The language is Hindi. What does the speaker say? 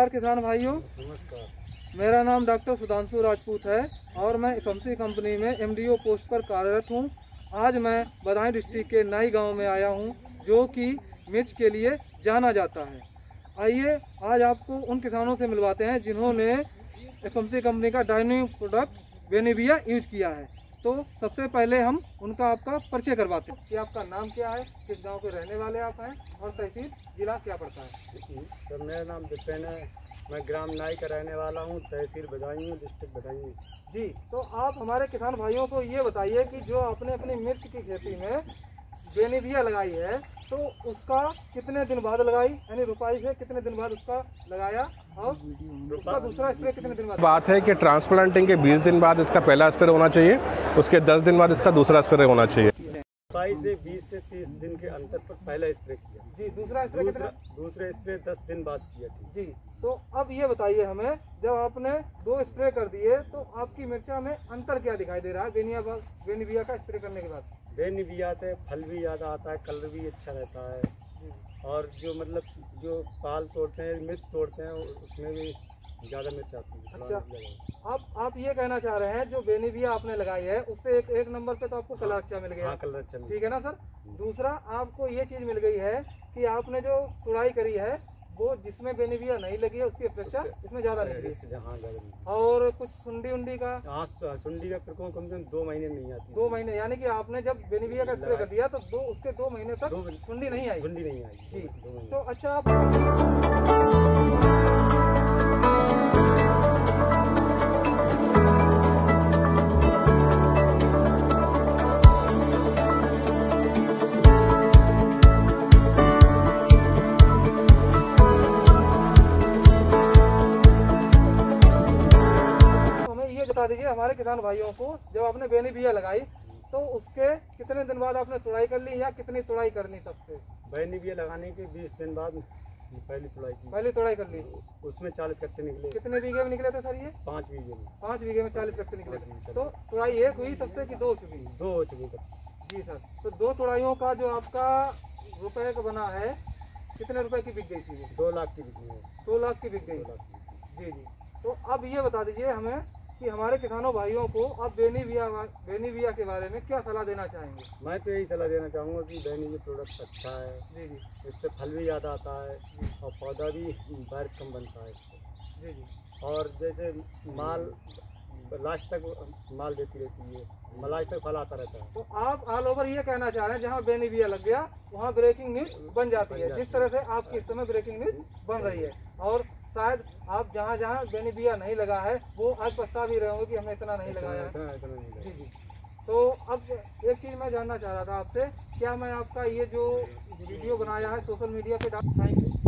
नमस्कार किसान भाइयों। नमस्कार। मेरा नाम डॉक्टर सुधांशु राजपूत है और मैं एफएमसी कंपनी में एमडीओ पोस्ट पर कार्यरत हूं। आज मैं बदायूं डिस्ट्रिक्ट के नाई गांव में आया हूं, जो कि मिर्च के लिए जाना जाता है। आइए आज आपको उन किसानों से मिलवाते हैं जिन्होंने एफएमसी कंपनी का डायनेमिक प्रोडक्ट बेनिविया यूज किया है। तो सबसे पहले हम उनका आपका परिचय करवाते हैं कि आपका नाम क्या है, किस गांव के रहने वाले आप हैं और तहसील जिला क्या पड़ता है। सर मेरा नाम विपिन है, मैं ग्राम नाई का रहने वाला हूँ, तहसील बदायूं, डिस्ट्रिक्ट बदायूं। जी, तो आप हमारे किसान भाइयों को ये बताइए कि जो आपने अपनी मिर्च की खेती में बेनिविया लगाई है तो उसका कितने दिन बाद लगाई, यानी रुपाई से कितने दिन बाद उसका लगाया और उसका दूसरा स्प्रे कितने दिन बाद। बात है कि ट्रांसप्लांटिंग के 20 दिन बाद इसका पहला स्प्रे होना चाहिए, उसके 10 दिन बाद इसका दूसरा स्प्रे होना चाहिए। रुपाई से 20 से 30 दिन के अंतर पर पहला स्प्रे किया जी। दूसरा स्प्रे दूसरे स्प्रे 10 दिन बाद किया जी। तो अब ये बताइए हमें, जब आपने 2 स्प्रे कर दिए तो आपकी मिर्चा में अंतर क्या दिखाई दे रहा है बेनिविया का स्प्रे करने के बाद। बेनिविया से फल भी ज़्यादा आता है, कलर भी अच्छा रहता है और जो मतलब जो पाल तोड़ते हैं, मिर्च तोड़ते हैं, उसमें भी ज़्यादा मिर्च आती है। अच्छा, आप ये कहना चाह रहे हैं जो बेनिविया आपने लगाई है उससे एक नंबर पे तो आपको कलर अच्छा मिल गया। हाँ, कलर अच्छा, ठीक है ना सर। दूसरा आपको ये चीज़ मिल गई है कि आपने जो तुड़ाई करी है वो जिसमें बेनिविया नहीं लगी है उसकी अपेक्षा इसमें ज़्यादा निकली है। और कुछ सुंडी का, हाँ, सुंडी का कम से कम 2 महीने नहीं आती। 2 महीने, यानी कि आपने जब बेनिविया का स्प्रे कर दिया तो उसके 2 महीने तक सुंडी नहीं आई। सुंडी नहीं आई जी। 2 महीने। तो अच्छा, बता दीजिए हमारे किसान भाइयों को, जब आपने बेनिविया लगाई तो उसके कितने दिन बाद आपने तुड़ाई कर ली या कितनी तुड़ाई करनी तब से। बेनिविया लगाने के 20 दिन बाद पहली तुड़ाई कर ली। उसमें 40 कट्टे निकले। कितने बीघे में निकले थे सर ये? 5 बीघे में। 5 बीघे में 40 कट्टे निकले थे। तो तुड़ाई एक हुई तब से कि 2 हो चुकी? 2 हो चुकी। जी सर। तो 2 तुड़ाइयों का जो आपका रुपए का बना है, कितने रुपए की बिक गई थी? 2 लाख की बिकी है। 2 लाख की बिक गई। जी जी। तो अब ये बता दीजिए हमें कि हमारे किसानों भाइयों को आप बेनिविया के बारे में क्या सलाह देना चाहेंगे। मैं तो यही सलाह देना चाहूँगा कि बेनिविया प्रोडक्ट अच्छा है। जी जी। इससे फल भी ज़्यादा आता है और पौधा भी बारिश कम बनता है इससे। जी जी। और जैसे माल लास्ट तक माल देती रहती है, लास्ट तक फल आता रहता है। तो आप ऑल ओवर ये कहना चाह रहे हैं जहाँ बेनिविया लग गया वहाँ ब्रेकिंग न्यूज बन जाती है, जिस तरह से आपकी इस समय ब्रेकिंग न्यूज बन रही है। और शायद आप जहाँ जहाँ बेनिविया नहीं लगा है वो आज पछता भी रहे होंगे कि हमने इतना नहीं लगाया है। जी जी। तो अब एक चीज़ मैं जानना चाह रहा था आपसे, क्या मैं आपका ये जो वीडियो बनाया है सोशल मीडिया पे डाल? Thank you.